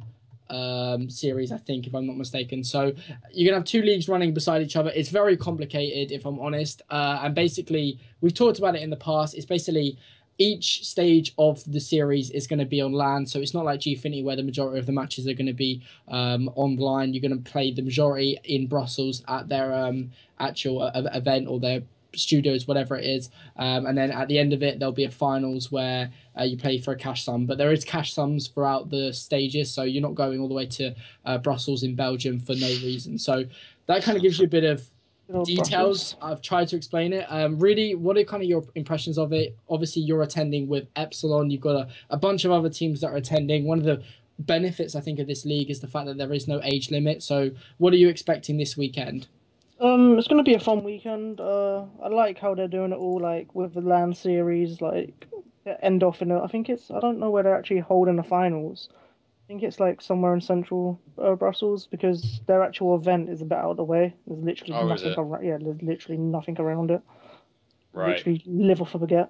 series, I think, if I'm not mistaken. So you're going to have 2 leagues running beside each other. It's very complicated, if I'm honest. And basically, we've talked about it in the past. It's basically each stage of the series is going to be on LAN, so it's not like Gfinity where the majority of the matches are going to be online. You're going to play the majority in Brussels at their actual event or their studios, whatever it is. And then at the end of it, there'll be a finals where you play for a cash sum. But there is cash sums throughout the stages, so you're not going all the way to Brussels in Belgium for no reason. So that kind of gives you a bit of details. I've tried to explain it. Really, what are kind of your impressions of it? Obviously, you're attending with Epsilon. You've got a bunch of other teams that are attending. One of the benefits, I think, of this league is the fact that there is no age limit. So what are you expecting this weekend? It's going to be a fun weekend. I like how they're doing it all, like with the LAN series, like end off I think I don't know where they're actually holding the finals. I think it's like somewhere in central Brussels, because their actual event is a bit out of the way. There's literally nothing around. Yeah, there's literally nothing around it. Right. Literally live or forget.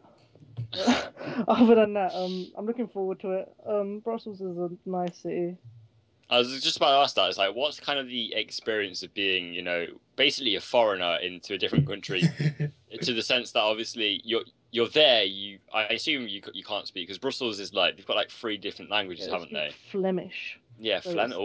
Other than that, I'm looking forward to it. Brussels is a nice city. I was just about to ask that. It's like, what's kind of the experience of being, basically a foreigner into a different country, to the sense that obviously you're there. I assume you can't speak, because Brussels is like they've got like 3 different languages, haven't they? Flemish. Yeah, So Flemish.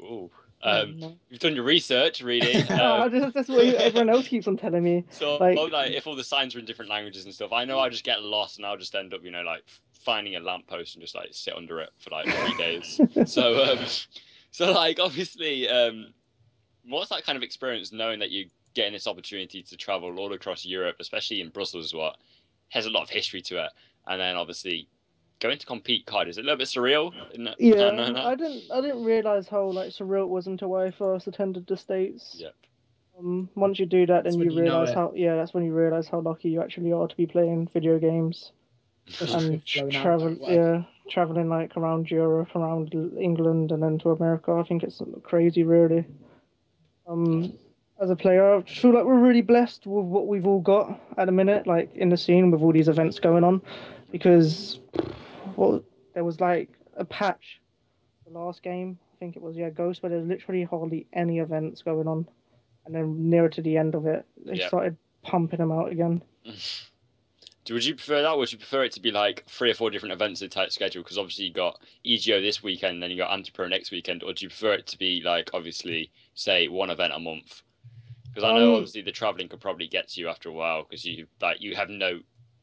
Oh. No. You've done your research, really. That's what everyone else keeps on telling me. So, like, if all the signs are in different languages and stuff, I know I'll just get lost and I'll just end up, like finding a lamppost and just like sit under it for like 3 days. So like obviously, what's that kind of experience knowing that you're getting this opportunity to travel all across Europe, especially in Brussels, what has a lot of history to it, and then obviously going to compete card, is it a little bit surreal? Yeah, I didn't realize how like surreal it was until I first attended the States. Yep. Once you do that, then you realize that's when you realize how lucky you actually are to be playing video games and traveling like around Europe, around England, and then to America. I think it's crazy, really. As a player, I feel like we're really blessed with what we've all got at the minute, like in the scene with all these events going on, because there was like a patch the last game, I think it was Ghost, where there's literally hardly any events going on, and then nearer to the end of it, they started pumping them out again. Would you prefer that? Would you prefer it to be like 3 or 4 different events in a tight schedule? Because obviously you got EGO this weekend, and then you got Anti-Pro next weekend. Or do you prefer it to be like, obviously, say 1 event a month? Because I know obviously the traveling could probably get to you after a while, because you have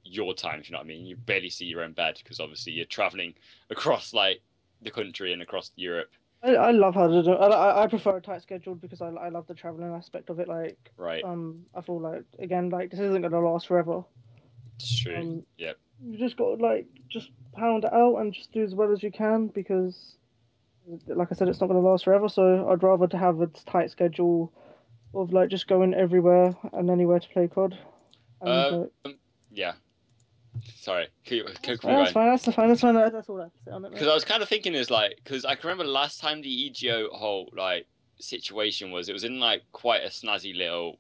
your time, if you know what I mean. You barely see your own bed, because obviously you're traveling across like the country and across Europe. I love how to do it. I prefer a tight schedule because I love the traveling aspect of it. Like, right. I feel like, again, like this isn't gonna last forever. It's true. Yep. You just got to like just pound it out and just do as well as you can, because, like I said, it's not gonna last forever. So I'd rather to have a tight schedule of like just going everywhere and anywhere to play COD. Yeah. Sorry. That's fine. That's fine. That's all I have to say on it. Because I was kind of thinking because I can remember last time the EGO whole like situation it was in like quite a snazzy little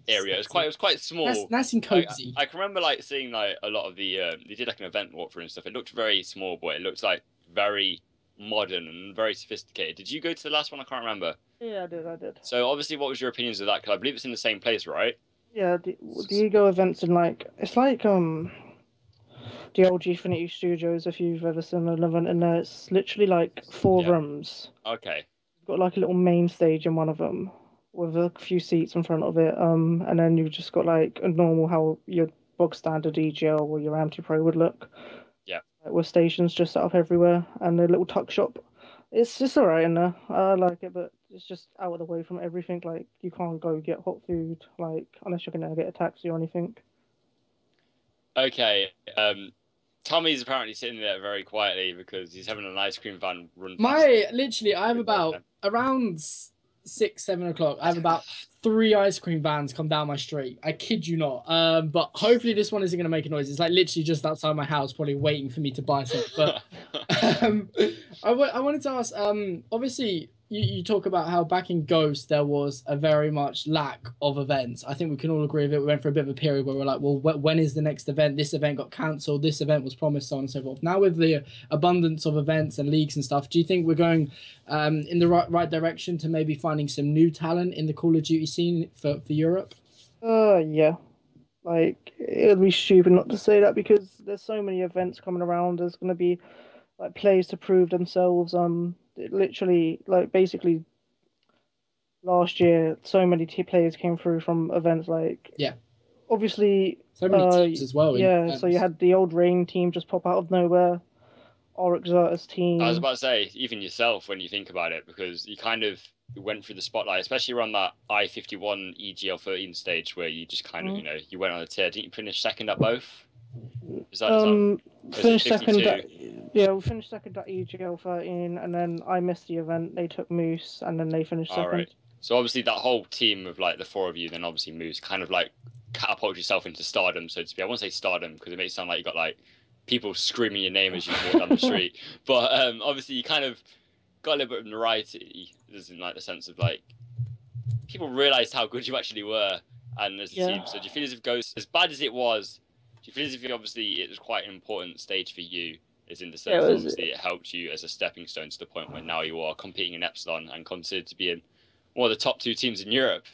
area. It was quite small. Nice and cozy. I can remember like seeing like a lot of the they did like an event walkthrough and stuff. It looked very small, but it looked like very modern and very sophisticated. Did you go to the last one? I can't remember. Yeah, I did. So obviously, what was your opinions of that? Because I believe it's in the same place, right? Yeah, the EGO events in like it's like the old Gfinity studios. If you've ever seen an event in there, it's literally like 4 rooms. Okay. You've got like a little main stage in one of them with a few seats in front of it. And then you've just got like a normal how your bog standard EGO or your Anti-Pro would look. Yeah. Like, with stations just set up everywhere, and a little tuck shop It's just alright in there. I like it, but it's just out of the way from everything. Like you can't go get hot food, like unless you're gonna get a taxi or anything. Okay. Tommy's apparently sitting there very quietly because he's having an ice cream van run past him. My literally, I have about around 6, 7 o'clock. I have about 3 ice cream vans come down my street. I kid you not. But hopefully this one isn't gonna make a noise. It's like literally just outside my house, probably waiting for me to buy some. But um, I wanted to ask. Obviously you talk about how back in Ghost there was a very much lack of events. I think we can all agree with it. We went for a bit of a period where we're like, well, when is the next event? This event got cancelled. This event was promised, so on and so forth. Now with the abundance of events and leagues and stuff, do you think we're going in the right direction to maybe finding some new talent in the Call of Duty scene for Europe? Yeah. Like it would be stupid not to say that because there's so many events coming around. There's gonna be like players to prove themselves. Literally, like basically last year, so many players came through from events. Like Yeah, obviously, so many teams as well. yeah. So you had the old Rain team just pop out of nowhere. Oryx Xertus I was team. about to say, even yourself, when you think about it, because you kind of went through the spotlight, especially around that I-51 EGL13 stage where you just kind of, you went on a tear. Didn't you finish second at both? Finished second at, yeah, we finished second at EGL 13, and then I missed the event. They took Moose, and then they finished second. All right. So obviously that whole team of like the four of you, then obviously Moose kind of like catapult yourself into stardom, so to speak. I won't say stardom because it makes it sound like you got like people screaming your name as you walk down the street. But obviously you kind of got a little bit of notoriety, as in like the sense of like people realised how good you actually were, and as a team. So do you feel as if Ghost, as bad as it was, do you feel as if obviously it was quite an important stage for you? Is in the sense that obviously it helped you as a stepping stone to the point where now you are competing in Epsilon and considered to be in one of the top 2 teams in Europe.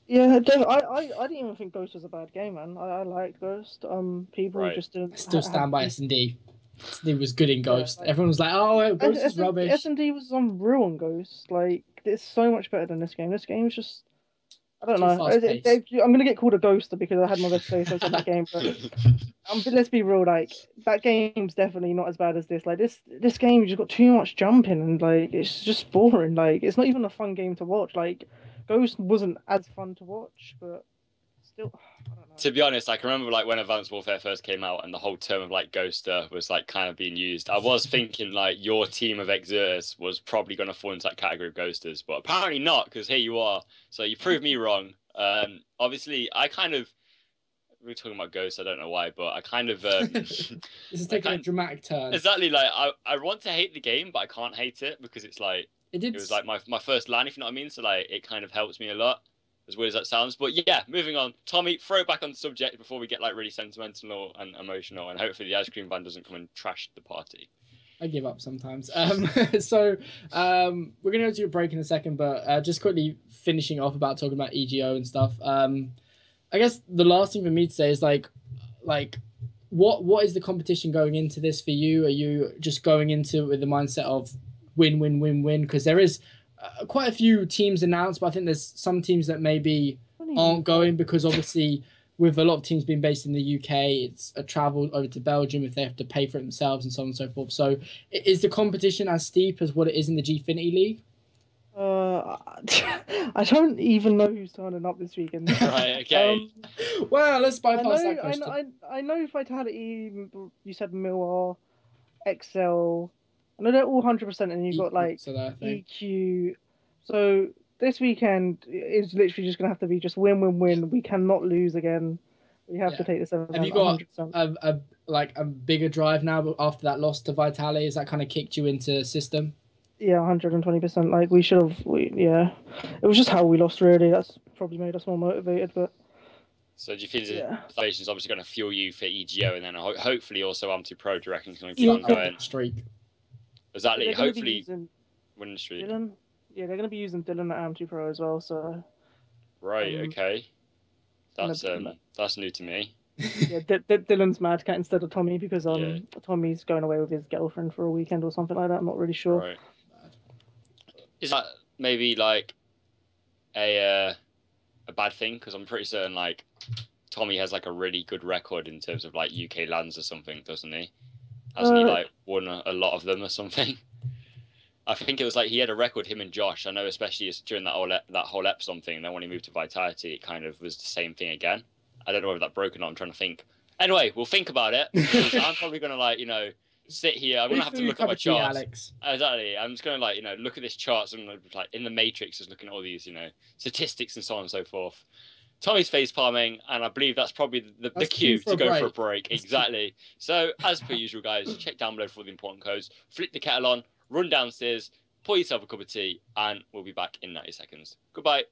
Yeah, I didn't even think Ghost was a bad game, man. I liked Ghost. People just didn't. I still stand by S&D. S&D was good in Ghost. Everyone was like, "Oh, Ghost is rubbish." S&D was unreal on Ghost. Like it's so much better than this game. This game is just. I don't know. I'm gonna get called a ghoster because I had my best players on that game, but let's be real. Like that game's definitely not as bad as this. Like this game, you just got too much jumping and like it's just boring. Like it's not even a fun game to watch. Like Ghost wasn't as fun to watch, but still, I don't know. To be honest, I can remember like when Advanced Warfare first came out and the whole term of like ghoster was like kind of being used. I was thinking like your team of Exertus was probably going to fall into that category of ghosters, but apparently not because here you are. So you proved me wrong. Obviously, we're talking about ghosts. I don't know why, but I kind of this is taking a dramatic turn. Exactly, like I want to hate the game, but I can't hate it because it's like it was like my first LAN, if you know what I mean. So like it kind of helps me a lot, as weird as that sounds. But yeah, moving on. Tommy, throw it back on the subject before we get like really sentimental and emotional, and hopefully the ice cream van doesn't come and trash the party. I give up sometimes. So we're gonna go to a break in a second, but just quickly finishing off about talking about EGO and stuff. I guess the last thing for me to say is like what is the competition going into this for you? Are you just going into it with the mindset of win, win, win, win? Because there is quite a few teams announced, but I think there's some teams that maybe aren't going because obviously with a lot of teams being based in the UK, it's a travel over to Belgium if they have to pay for it themselves and so on and so forth. So is the competition as steep as what it is in the Gfinity League? I don't even know who's turning up this weekend. Right, okay. Well, let's bypass that question. I know Vitality, you said Milwar, Excel. I know they're all 100%, and you've got like EQ. So this weekend is literally just going to have to be just win, win, win. We cannot lose again. We have to take this event. Have you got 100%. a bigger drive now after that loss to Vitality? Has that kind of kicked you into system? Yeah, 120%. Like we should have. It was just how we lost. Really, that's probably made us more motivated. But so do you feel the foundation is obviously going to fuel you for EGO and then hopefully also Amtu Pro? Do you reckon it's going to keep on going? Streak. Exactly. Hopefully, winning streak. Dylan, yeah, they're going to be using Dylan at Amtu Pro as well. So. Right. Okay. That's new to me. Yeah, Dylan's Mad Cat instead of Tommy because Tommy's going away with his girlfriend for a weekend or something like that. I'm not really sure. Right. Is that maybe like a bad thing? Because I'm pretty certain like Tommy has like a really good record in terms of like UK lands or something, doesn't he? Hasn't he like won a lot of them or something? I think it was like he had a record, him and Josh. I know, especially during that whole Epsilon thing. Then when he moved to Vitality, it kind of was the same thing again. I don't know whether that broke or not. I'm trying to think. Anyway, we'll think about it. I'm probably gonna sit here. I'm gonna have to look at my charts. Alex. Exactly. I'm just gonna look at this charts and like in the matrix, just looking at all these statistics and so on and so forth. Tommy's face palming, and I believe that's probably the cue to go for a break. Exactly. So, as per usual, guys, check down below for the important codes. Flip the kettle on, run downstairs, pour yourself a cup of tea, and we'll be back in 90 seconds. Goodbye.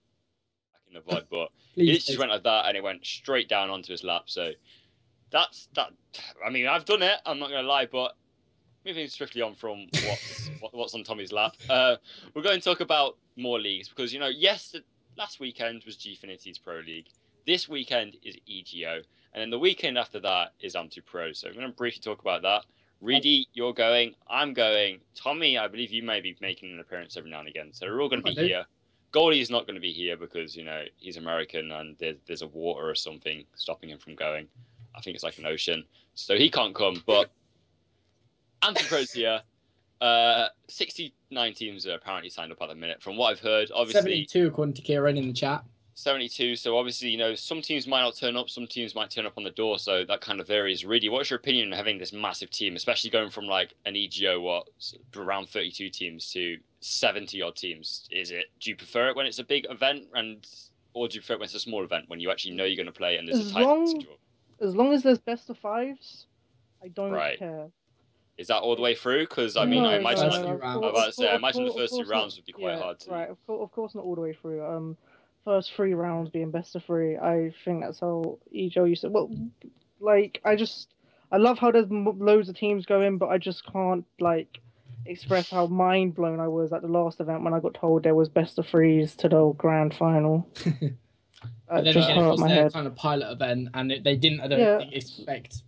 Back in the VOD, but it just went like that, and it went straight down onto his lap. So, that's that. I mean, I've done it. I'm not going to lie, but moving swiftly on from what's on Tommy's lap, we're going to talk about more leagues because, yes, last weekend was Gfinity's Pro League. This weekend is EGO. And then the weekend after that is Am2 Pro. So I'm going to briefly talk about that. Reedy, you're going. I'm going. Tommy, I believe you may be making an appearance every now and again. So we're all going to be here. Goldie is not going to be here because, he's American and there's a water or something stopping him from going. I think it's like an ocean. So he can't come. But Am2 Pro's here. 69 teams are apparently signed up at the minute, from what I've heard. Obviously, 72 according to Kieran in the chat. 72. So obviously, some teams might not turn up, some teams might turn up on the door. So that kind of varies. Really, what's your opinion on having this massive team, especially going from like an EGO, around 32 teams to 70 odd teams? Do you prefer it when it's a big event, or do you prefer it when it's a small event when you actually know you're going to play and there's a tight schedule? As long as there's best of fives, I don't care. Is that all the way through? Because I mean, I imagine the first two rounds would be quite hard to. Right, of course, not all the way through. First 3 rounds being best of 3. I think that's how EGO used to. Well, I love how there's loads of teams going, but I just can't express how mind blown I was at the last event when I got told there was best of 3s to the grand final. But then again, it was their kind of pilot event, and they didn't, I don't think, expect.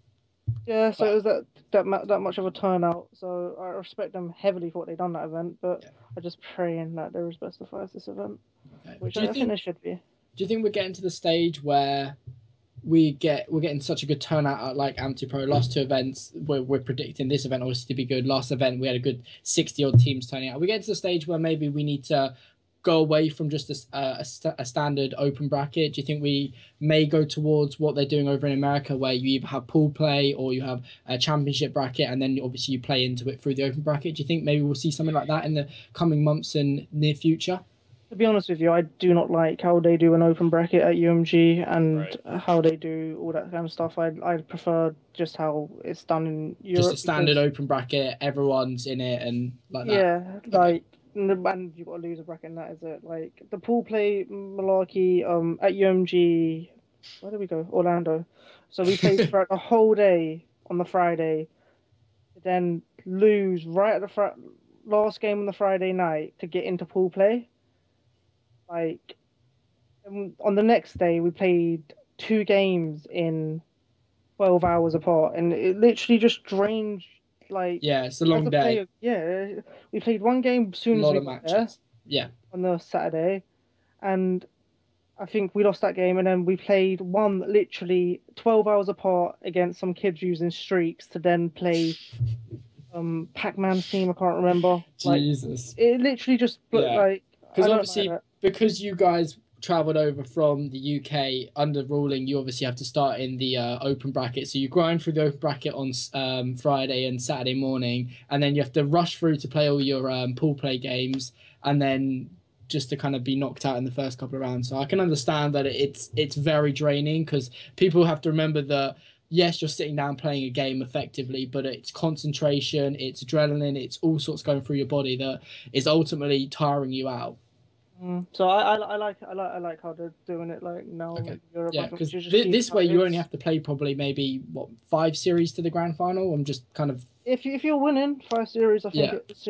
Yeah, so it was that much of a turnout. So I respect them heavily for what they've done that event, but I'm just praying that there is best of 5s this event, which I think there should be. Do you think we're getting to the stage where we're getting such a good turnout at like Am2 Pro? Last 2 events, we're predicting this event obviously to be good. Last event, we had a good 60 odd teams turning out. Are we getting to the stage where maybe we need to go away from just a standard open bracket? Do you think we may go towards what they're doing over in America, where you either have pool play or you have a championship bracket, and then obviously you play into it through the open bracket? Do you think maybe we'll see something like that in the coming months and near future? To be honest with you, I do not like how they do an open bracket at UMG and how they do all that kind of stuff. I prefer just how it's done in Europe. Just a standard open bracket, everyone's in it and like that. Yeah, and you've got to lose a bracket, and that is it. Like the pool play malarkey at UMG, where did we go? Orlando. So we played throughout the whole day on the Friday, then lose right at the last game on the Friday night to get into pool play. Like on the next day, we played 2 games in 12 hours apart, and it literally just drained. It's a long day. We played 1 game as soon as we got there. Yeah. On the Saturday, and I think we lost that game, and then we played one literally 12 hours apart against some kids using streaks to then play Pac-Man's team. I can't remember. Jesus. It literally just because obviously because you guys travelled over from the UK under ruling, you obviously have to start in the open bracket. So you grind through the open bracket on Friday and Saturday morning, and then you have to rush through to play all your pool play games, and then just to kind of be knocked out in the first couple of rounds. So I can understand that it's very draining, because people have to remember that, yes, you're sitting down playing a game effectively, but it's concentration, it's adrenaline, it's all sorts going through your body that is ultimately tiring you out. So I like how they're doing it now. Okay. Yeah, because this way you only have to play probably maybe 5 series to the grand final. I'm just kind of if you're winning 5 series, I think it's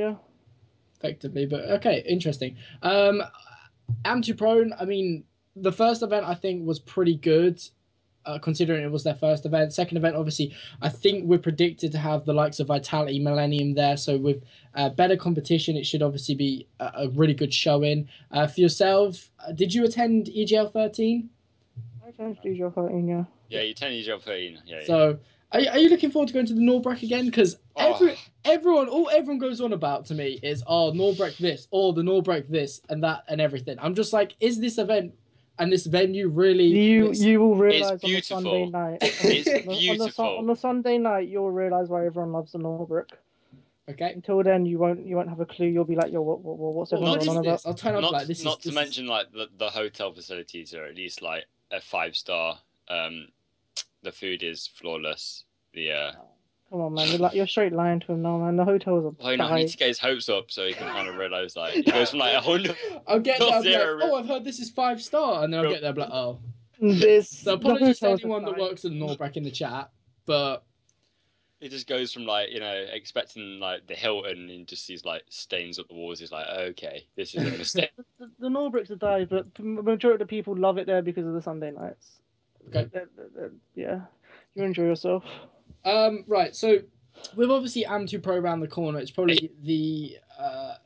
effectively. But okay, interesting. Am2 Pro. I mean, the first event I think was pretty good. Considering it was their first event. Second event, obviously, I think we're predicted to have the likes of Vitality, Millennium there. So with better competition, it should obviously be a really good showing. For yourself, did you attend EGL 13? I attended EGL 13, yeah. Yeah, you attended EGL 13. Yeah. So Are you looking forward to going to the Norbreck again? Because Oh. everyone goes on about to me is, oh, Norbreck this, or the Norbreck this, and that, and everything. I'm just like, is this event and this venue really? You will realize on the beautiful. Sunday night. It's beautiful. On the Sunday night, you'll realize why everyone loves the Norbreck. Okay. Until then, you won't have a clue. You'll be like, yo, what's everyone on about? I'll turn up like this. Not to mention like the hotel facilities are at least like a 5-star. The food is flawless. Come on, man. You're straight lying to him now, man. The hotels are. Well, I need to get his hopes up so he can kind of realize like it goes from like 100. I'll get there. Like, oh, I've heard this is 5-star, and then I'll get there like, oh. So apologies to anyone that works at Norbreck in the chat, but it just goes from like expecting like the Hilton and just sees like stains up the walls. He's like, okay, this is a mistake. the Norbrecks are died, but the majority of the people love it there because of the Sunday nights. Okay. Yeah, you enjoy yourself. Right, so with obviously AM2 Pro around the corner, it's probably the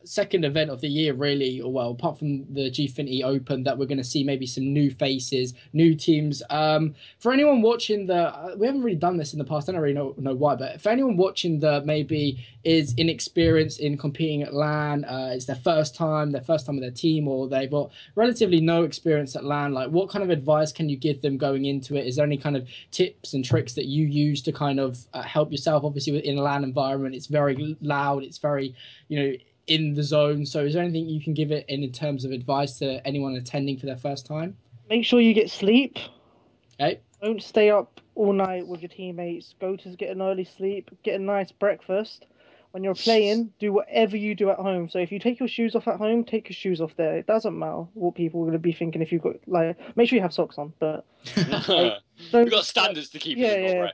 second event of the year, really, or well, apart from the Gfinity Open, that we're going to see maybe some new faces, new teams. For anyone watching we haven't really done this in the past, I don't really know why, but for anyone watching that maybe is inexperienced in competing at LAN, it's their first time with their team, or they've got relatively no experience at LAN, like what kind of advice can you give them going into it? Is there any kind of tips and tricks that you use to kind of help yourself? Obviously, in a LAN environment, it's very loud, it's very, in the zone. So is there anything you can give it in terms of advice to anyone attending for their first time? Make sure you get sleep. Okay. Don't stay up all night with your teammates. Go to get an early sleep. Get a nice breakfast. When you're playing, do whatever you do at home. So if you take your shoes off at home, take your shoes off there. It doesn't matter what people are going to be thinking if you've got, like, make sure you have socks on, but... We've got standards to keep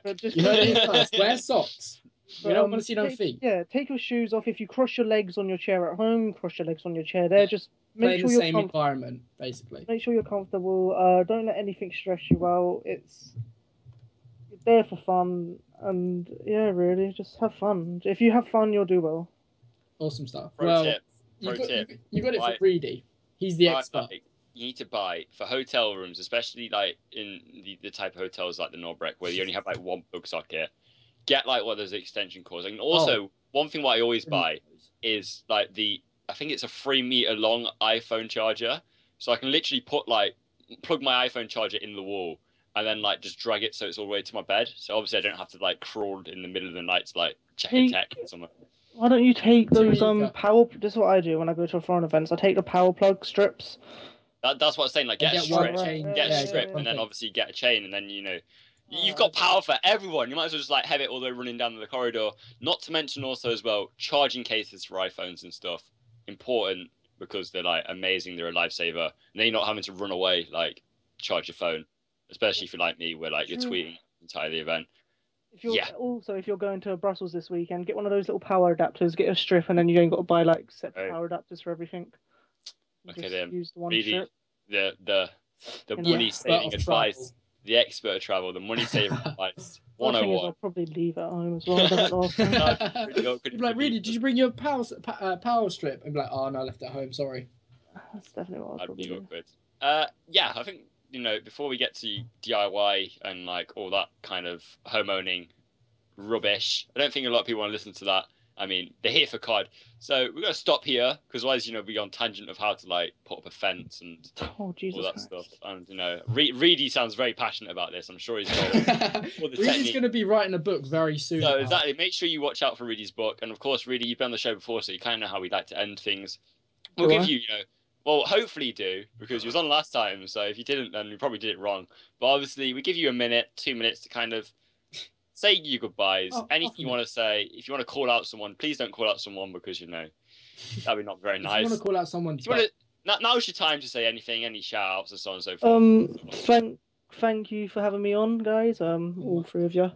but just wear socks. We don't want to see no feet. Yeah, take your shoes off. If you cross your legs on your chair at home, cross your legs on your chair there. Just make sure you're in the same environment, basically. Make sure you're comfortable. Don't let anything stress you out. You're there for fun, and yeah, really, just have fun. If you have fun, you'll do well. Awesome stuff. Pro tip. You got it for Reedy. He's the expert. You need to buy for hotel rooms, especially like in the type of hotels like the Norbreck, where you only have like one plug socket. Get like one of those extension cords. And also, one thing what I always buy is like I think it's a 3-meter long iPhone charger. So I can literally plug my iPhone charger in the wall and then like just drag it so it's all the way to my bed. So obviously I don't have to like crawl in the middle of the night to like check a tech or something. Why don't you take those power? This is what I do when I go to foreign events. I take the power plug strips. That's what I'm saying. Like get a strip, and then obviously get a chain, and then you've got power for everyone. You might as well just like have it all the way running down the corridor. Not to mention also as well, charging cases for iPhones and stuff. Important because they're like amazing. They're a lifesaver. And then you're not having to run away, like charge your phone. Especially if you're like me, where like you're tweeting the entire event. If you're going to Brussels this weekend, get one of those little power adapters, get a strip, and then you ain't got to buy like separate power adapters for everything. Okay, then. Use the one really, strip. The money saving advice. The expert of travel, the money saving advice. 101. I'll probably leave at home as well. You'd be like, really? Did you bring your power strip? And be like, oh no, I left it at home. Sorry. That's definitely what I'd probably do. Awkward. Yeah, I think before we get to DIY and like all that kind of homeowning rubbish, I don't think a lot of people want to listen to that. I mean, they're here for COD. So we're going to stop here because otherwise, we go on tangent of how to like put up a fence and all that stuff. And, Reedy sounds very passionate about this. I'm sure he's got Reedy's going to be writing a book very soon. So exactly, make sure you watch out for Reedy's book. And of course, Reedy, you've been on the show before, so you kind of know how we like to end things. We'll give you, well, hopefully you do, because you was on last time. So if you didn't, then you probably did it wrong. But obviously, we give you 2 minutes to kind of say your goodbyes. Anything you want to say. If you want to call out someone, please don't call out someone because, that'd be not very nice. If you want to call out someone... Now's your time to say anything, any shout-outs and so on and so forth. Thank you for having me on, guys, all 3 of you.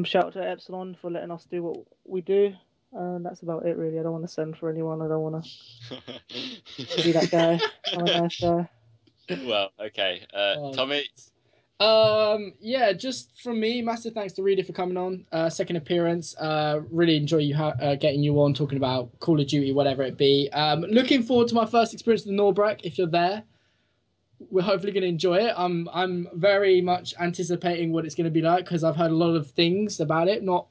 Shout out to Epsilon for letting us do what we do. That's about it, really. I don't want to send for anyone. I don't want to be that guy. I'm a nice guy. Well, okay. Tommy? Yeah, just from me, massive thanks to Reedy for coming on. Second appearance. Really enjoy getting you on, talking about Call of Duty, whatever it be. Looking forward to my first experience of the Norbreck. If you're there, we're hopefully going to enjoy it. I'm very much anticipating what it's going to be like because I've heard a lot of things about it, not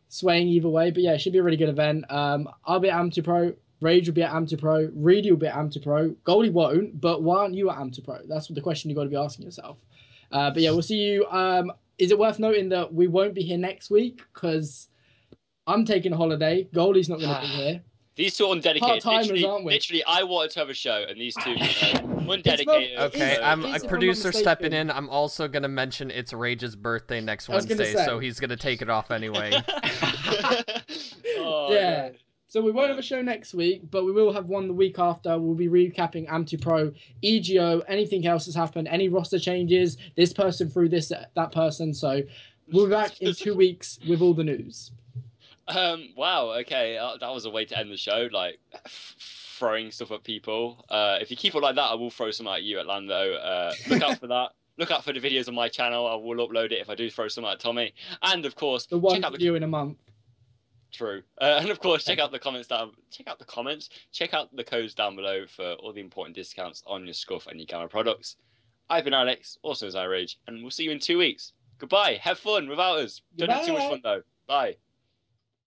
swaying either way. But yeah, it should be a really good event. I'll be at Amateur Pro. Rage will be at Amateur Pro. Reedy will be at Amateur Pro. Goldie won't, but why aren't you at Amateur Pro? That's the question you've got to be asking yourself. But yeah, we'll see you. Is it worth noting that we won't be here next week because I'm taking a holiday. Goldie's not going to be here. These two are undedicated. Part-timers, aren't we? Literally, I wanted to have a show, and these two, undedicated. Okay, I'm a producer stepping in. I'm also going to mention it's Rage's birthday next Wednesday, so he's going to take it off anyway. Yeah. So we won't have a show next week, but we will have one the week after. We'll be recapping Amateur Pro, EGO, anything else that's happened, any roster changes, this person through this, that person. So we'll be back in 2 weeks with all the news. Wow, okay, that was a way to end the show, like throwing stuff at people. If you keep it like that, I will throw some at you, Atlando. Look out for that. Look out for the videos on my channel. I will upload it if I do throw some at Tommy. And of course, the one video in a month. True. And of course, check out the comments down. Check out the comments. Check out the codes down below for all the important discounts on your Scuff and your Gamma products. I've been Alex, also as I Rage, and we'll see you in 2 weeks. Goodbye. Have fun without us. Don't have too much fun though. Bye.